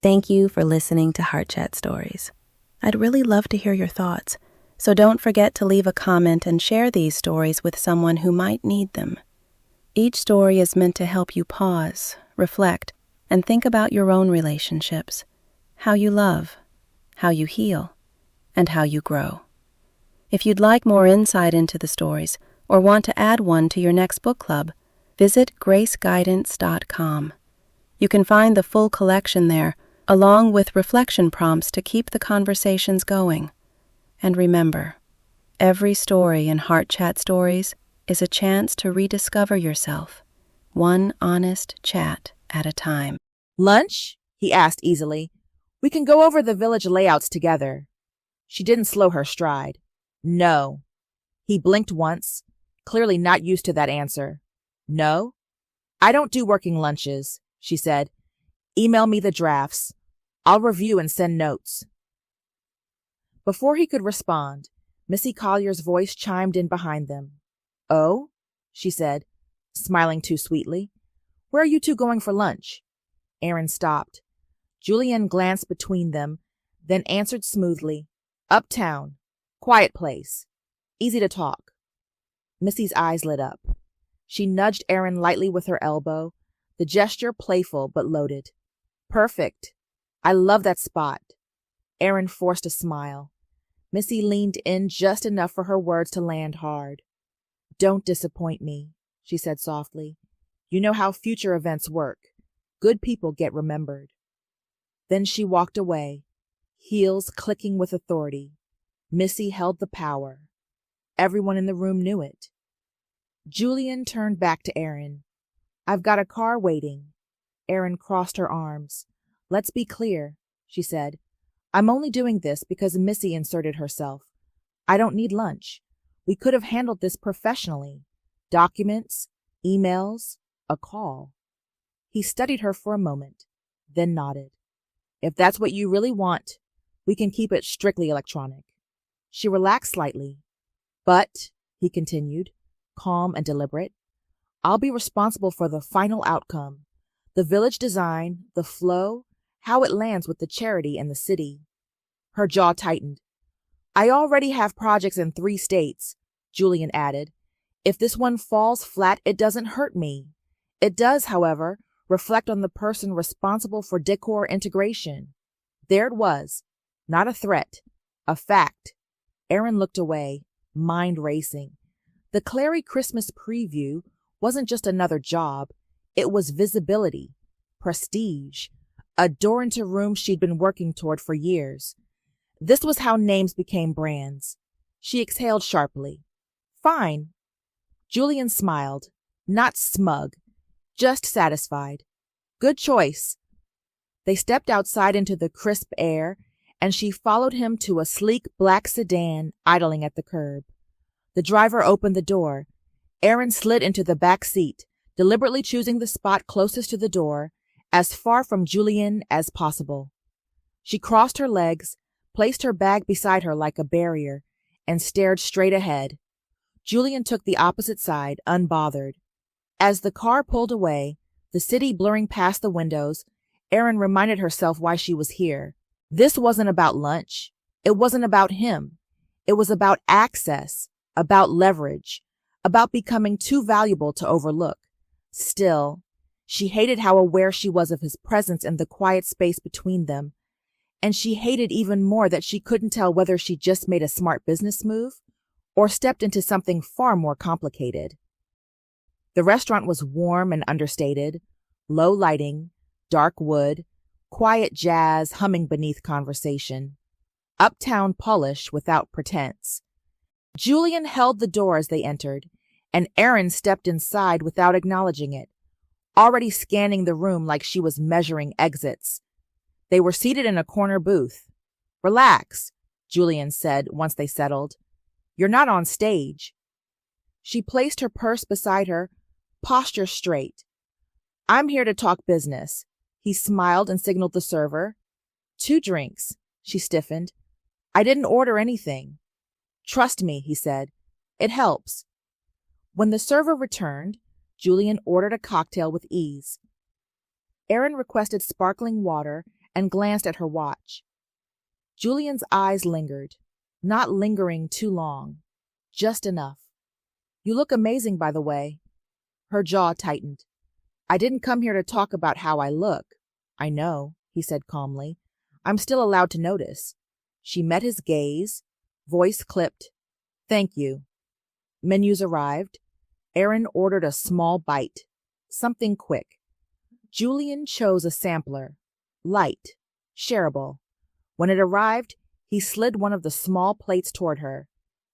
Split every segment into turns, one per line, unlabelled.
Thank you for listening to Heart Chat Stories. I'd really love to hear your thoughts, so don't forget to leave a comment and share these stories with someone who might need them. Each story is meant to help you pause, reflect, and think about your own relationships, how you love, how you heal, and how you grow. If you'd like more insight into the stories or want to add one to your next book club, visit graceguidance.com. You can find the full collection there, along with reflection prompts to keep the conversations going. And remember, every story in Heart Chat Stories is a chance to rediscover yourself, one honest chat at a time.
Lunch? He asked easily. We can go over the village layouts together. She didn't slow her stride. No. He blinked once, clearly not used to that answer. No? I don't do working lunches, she said. Email me the drafts. I'll review and send notes. Before he could respond, Missy Collier's voice chimed in behind them. Oh? She said, smiling too sweetly. Where are you two going for lunch? Erin stopped. Julien glanced between them, then answered smoothly. Uptown. Quiet place. Easy to talk. Missy's eyes lit up. She nudged Erin lightly with her elbow, the gesture playful but loaded. Perfect. I love that spot. Erin forced a smile. Missy leaned in just enough for her words to land hard. Don't disappoint me, she said softly. You know how future events work. Good people get remembered. Then she walked away, heels clicking with authority. Missy held the power. Everyone in the room knew it. Julien turned back to Erin. I've got a car waiting. Erin crossed her arms. Let's be clear, she said. I'm only doing this because Missy inserted herself. I don't need lunch. We could have handled this professionally. Documents, emails, a call. He studied her for a moment, then nodded. If that's what you really want, we can keep it strictly electronic. She relaxed slightly. But, he continued, calm and deliberate, I'll be responsible for the final outcome, the village design, the flow, how it lands with the charity and the city. Her jaw tightened. I already have projects in 3 states, Julien added. If this one falls flat, it doesn't hurt me. It does, however, reflect on the person responsible for decor integration. There it was, not a threat, a fact. Erin looked away, mind racing. The Clary Christmas preview wasn't just another job. It was visibility, prestige, a door into rooms she'd been working toward for years. This was how names became brands. She exhaled sharply. Fine. Julien smiled, not smug, just satisfied. Good choice. They stepped outside into the crisp air, and she followed him to a sleek black sedan idling at the curb. The driver opened the door. Erin slid into the back seat, deliberately choosing the spot closest to the door, as far from Julien as possible. She crossed her legs, placed her bag beside her like a barrier, and stared straight ahead. Julien took the opposite side, unbothered. As the car pulled away, the city blurring past the windows, Erin reminded herself why she was here. This wasn't about lunch. It wasn't about him. It was about access, about leverage, about becoming too valuable to overlook. Still, she hated how aware she was of his presence in the quiet space between them, and she hated even more that she couldn't tell whether she just made a smart business move or stepped into something far more complicated. The restaurant was warm and understated, low lighting, dark wood, quiet jazz humming beneath conversation, uptown polish without pretense. Julien held the door as they entered, and Erin stepped inside without acknowledging it, already scanning the room like she was measuring exits. They were seated in a corner booth. Relax, Julien said once they settled. You're not on stage. She placed her purse beside her, posture straight. I'm here to talk business. He smiled and signaled the server. 2 drinks, she stiffened. I didn't order anything. Trust me, he said. It helps. When the server returned, Julien ordered a cocktail with ease. Erin requested sparkling water and glanced at her watch. Julian's eyes lingered, not lingering too long, just enough. You look amazing, by the way. Her jaw tightened. I didn't come here to talk about how I look. I know, he said calmly. I'm still allowed to notice. She met his gaze, voice clipped. Thank you. Menus arrived. Erin ordered a small bite, something quick. Julien chose a sampler, light, shareable. When it arrived, he slid one of the small plates toward her.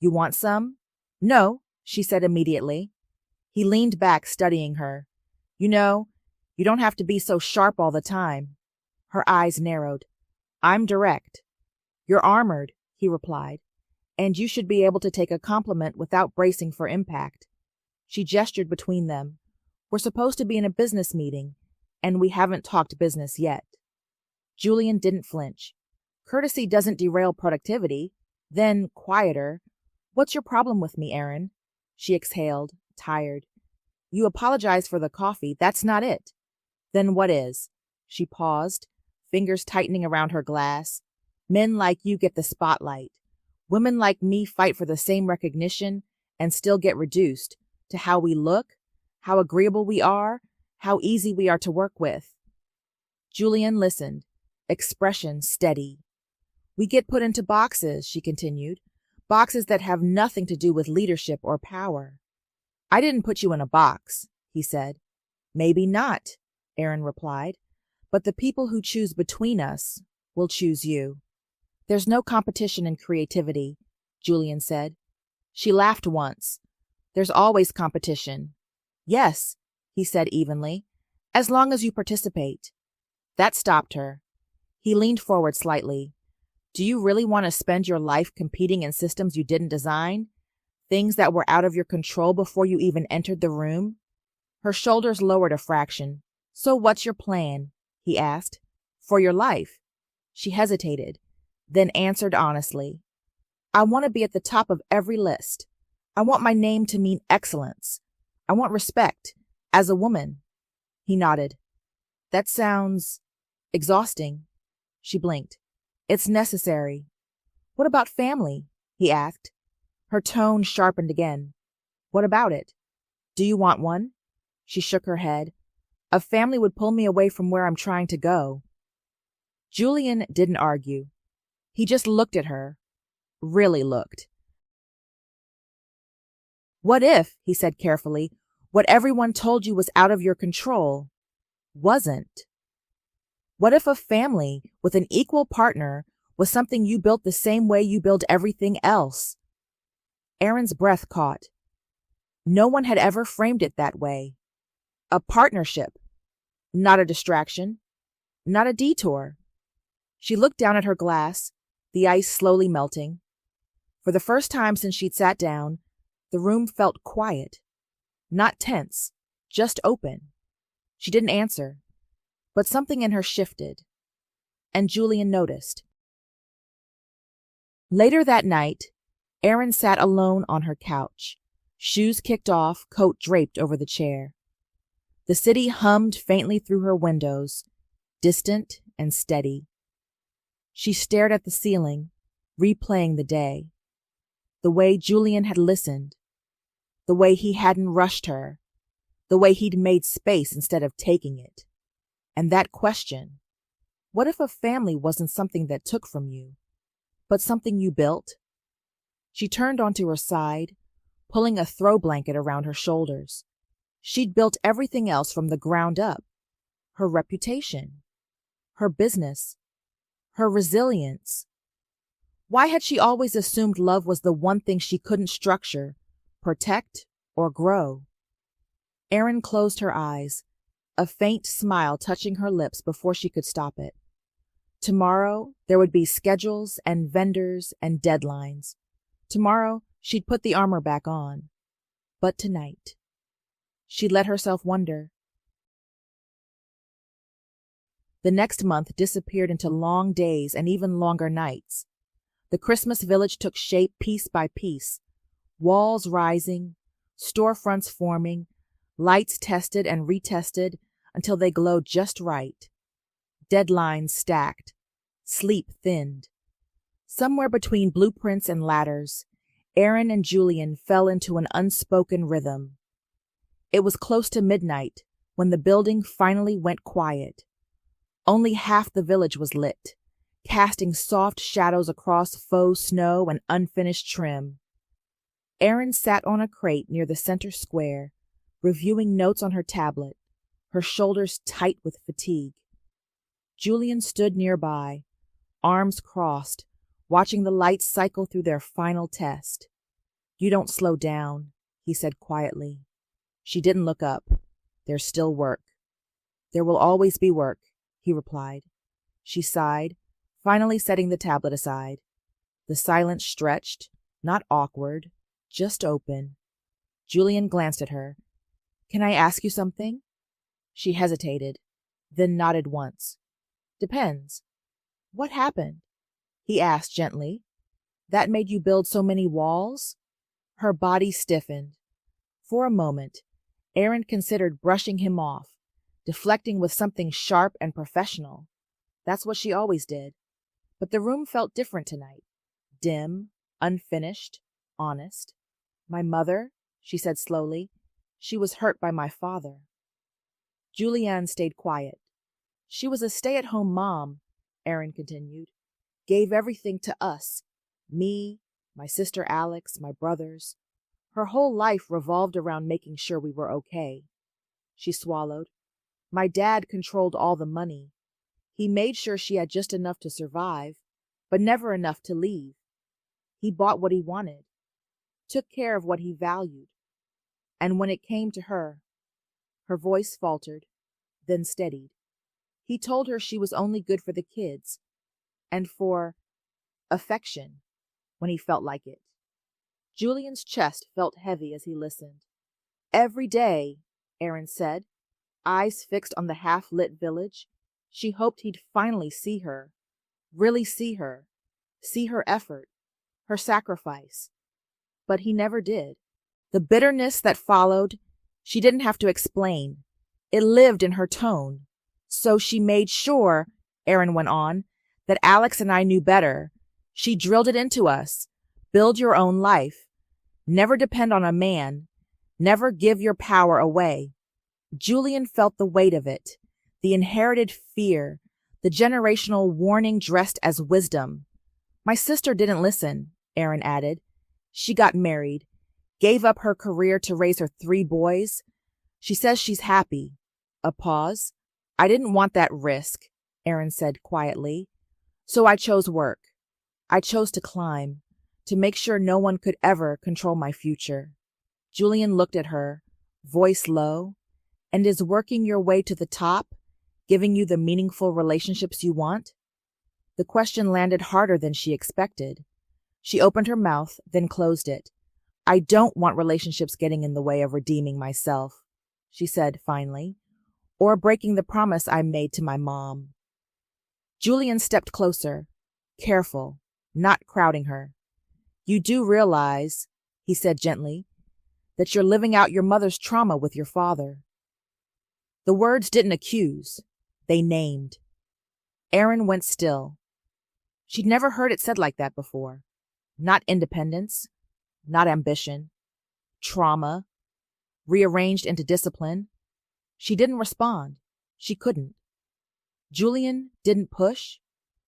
You want some? No, she said immediately. He leaned back, studying her. You know, you don't have to be so sharp all the time. Her eyes narrowed. I'm direct. You're armored, he replied, and you should be able to take a compliment without bracing for impact. She gestured between them. We're supposed to be in a business meeting, and we haven't talked business yet. Julien didn't flinch. Courtesy doesn't derail productivity. Then, quieter. What's your problem with me, Erin? She exhaled, tired. You apologize for the coffee. That's not it. Then what is? She paused, fingers tightening around her glass. Men like you get the spotlight. Women like me fight for the same recognition and still get reduced to how we look, how agreeable we are, how easy we are to work with. Julien listened, expression steady. We get put into boxes, she continued, boxes that have nothing to do with leadership or power. I didn't put you in a box, he said. Maybe not, Erin replied, but the people who choose between us will choose you. There's no competition in creativity, Julien said. She laughed once. There's always competition. Yes, he said evenly, as long as you participate. That stopped her. He leaned forward slightly. Do you really want to spend your life competing in systems you didn't design? Things that were out of your control before you even entered the room? Her shoulders lowered a fraction. So what's your plan? He asked. For your life? She hesitated, then answered honestly. I want to be at the top of every list. I want my name to mean excellence. I want respect, as a woman. He nodded. That sounds exhausting. She blinked. It's necessary. What about family? He asked. Her tone sharpened again. What about it? Do you want one? She shook her head. A family would pull me away from where I'm trying to go. Julien didn't argue. He just looked at her. Really looked. What if, he said carefully, what everyone told you was out of your control wasn't? What if a family with an equal partner was something you built the same way you build everything else? Erin's breath caught. No one had ever framed it that way. A partnership, not a distraction, not a detour. She looked down at her glass, the ice slowly melting. For the first time since she'd sat down, the room felt quiet, not tense, just open. She didn't answer, but something in her shifted, and Julien noticed. Later that night, Erin sat alone on her couch, shoes kicked off, coat draped over the chair. The city hummed faintly through her windows, distant and steady. She stared at the ceiling, replaying the day. The way Julien had listened, the way he hadn't rushed her, the way he'd made space instead of taking it. And that question, what if a family wasn't something that took from you, but something you built? She turned onto her side, pulling a throw blanket around her shoulders. She'd built everything else from the ground up. Her reputation, her business, her resilience. Why had she always assumed love was the one thing she couldn't structure, protect, or grow? Erin closed her eyes, a faint smile touching her lips before she could stop it. Tomorrow, there would be schedules and vendors and deadlines. Tomorrow, she'd put the armor back on. But tonight, she let herself wonder. The next month disappeared into long days and even longer nights. The Christmas village took shape piece by piece, walls rising, storefronts forming, lights tested and retested until they glowed just right. Deadlines stacked. Sleep thinned. Somewhere between blueprints and ladders, Erin and Julien fell into an unspoken rhythm. It was close to midnight when the building finally went quiet. Only half the village was lit, casting soft shadows across faux snow and unfinished trim. Erin sat on a crate near the center square, reviewing notes on her tablet, her shoulders tight with fatigue. Julien stood nearby, arms crossed, watching the lights cycle through their final test. "You don't slow down," he said quietly. She didn't look up. "There's still work." "There will always be work," he replied. She sighed, finally setting the tablet aside. The silence stretched, not awkward, just open. Julien glanced at her. "Can I ask you something?" She hesitated, then nodded once. "Depends." "What happened?" he asked gently. "That made you build so many walls?" Her body stiffened. For a moment, Erin considered brushing him off, deflecting with something sharp and professional. That's what she always did. But the room felt different tonight. Dim, unfinished, honest. "My mother," she said slowly, "she was hurt by my father." Julien stayed quiet. "She was a stay-at-home mom," Erin continued. "Gave everything to us. Me, my sister Alex, my brothers. Her whole life revolved around making sure we were okay." She swallowed. "My dad controlled all the money. He made sure she had just enough to survive, but never enough to leave. He bought what he wanted, took care of what he valued. And when it came to her," her voice faltered, then steadied, "he told her she was only good for the kids, and for affection, when he felt like it." Julian's chest felt heavy as he listened. Every day, Erin said, eyes fixed on the half-lit village, she hoped he'd finally see her, really see her effort, her sacrifice. But he never did. The bitterness that followed, she didn't have to explain. It lived in her tone. "So she made sure," Erin went on, "that Alex and I knew better. She drilled it into us. Build your own life. Never depend on a man. Never give your power away." Julien felt the weight of it, the inherited fear, the generational warning dressed as wisdom. "My sister didn't listen," Erin added. "She got married, gave up her career to raise her 3 boys. She says she's happy." A pause. "I didn't want that risk," Erin said quietly. "So I chose work. I chose to climb, to make sure no one could ever control my future." Julien looked at her, voice low. "And is working your way to the top giving you the meaningful relationships you want?" The question landed harder than she expected. She opened her mouth, then closed it. "I don't want relationships getting in the way of redeeming myself," she said finally, "or breaking the promise I made to my mom." Julien stepped closer, careful, not crowding her. "You do realize," he said gently, "that you're living out your mother's trauma with your father." The words didn't accuse. They named. Erin went still. She'd never heard it said like that before. Not independence, not ambition. Trauma, rearranged into discipline. She didn't respond. She couldn't. Julien didn't push.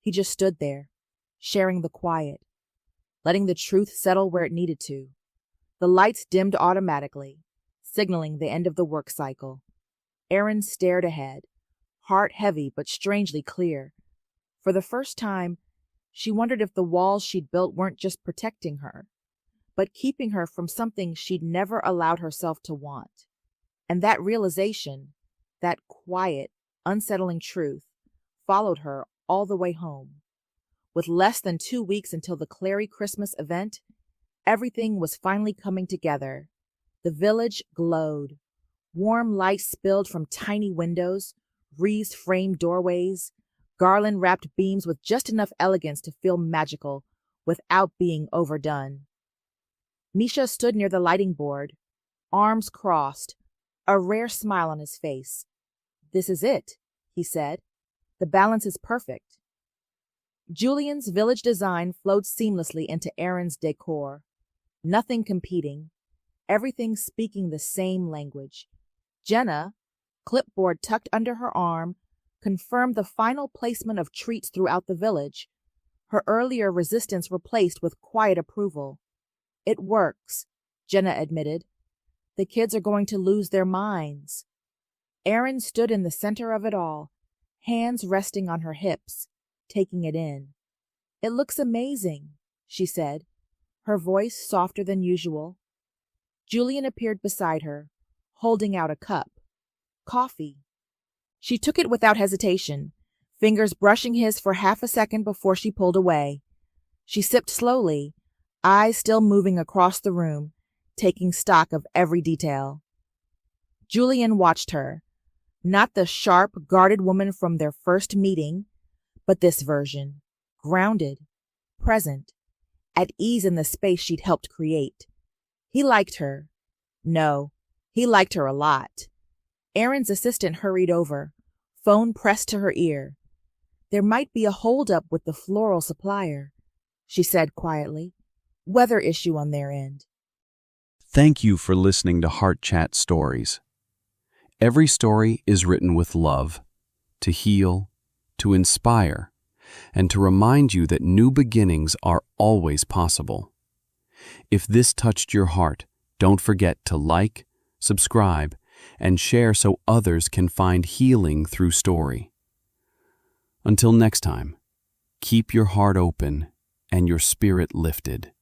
He just stood there, sharing the quiet, letting the truth settle where it needed to. The lights dimmed automatically, signaling the end of the work cycle. Erin stared ahead, heart heavy but strangely clear. For the first time, she wondered if the walls she'd built weren't just protecting her, but keeping her from something she'd never allowed herself to want. And that realization, that quiet, unsettling truth, followed her all the way home. With less than 2 weeks until the Clary Christmas event, everything was finally coming together. The village glowed. Warm light spilled from tiny windows, wreath-framed doorways, garland-wrapped beams with just enough elegance to feel magical without being overdone. Misha stood near the lighting board, arms crossed, a rare smile on his face. "This is it," he said. The balance is perfect. Julien's village design flowed seamlessly into Erin's decor. Nothing competing, everything speaking the same language. Jenna, clipboard tucked under her arm, confirmed the final placement of treats throughout the village. Her earlier resistance replaced with quiet approval. It works, Jenna admitted. The kids are going to lose their minds. Erin stood in the center of it all, hands resting on her hips, taking it in. It looks amazing, she said, her voice softer than usual. Julien appeared beside her, holding out a cup. Coffee. She took it without hesitation, fingers brushing his for half a second before she pulled away. She sipped slowly, eyes still moving across the room, taking stock of every detail. Julien watched her, not the sharp, guarded woman from their first meeting, but this version, grounded, present, at ease in the space she'd helped create. He liked her. No, he liked her a lot. Erin's assistant hurried over, phone pressed to her ear. There might be a holdup with the floral supplier, she said quietly. Weather issue on their end.
Thank you for listening to Heart Chat Stories. Every story is written with love, to heal, to inspire, and to remind you that new beginnings are always possible. If this touched your heart, don't forget to like, subscribe, and share so others can find healing through story. Until next time, keep your heart open and your spirit lifted.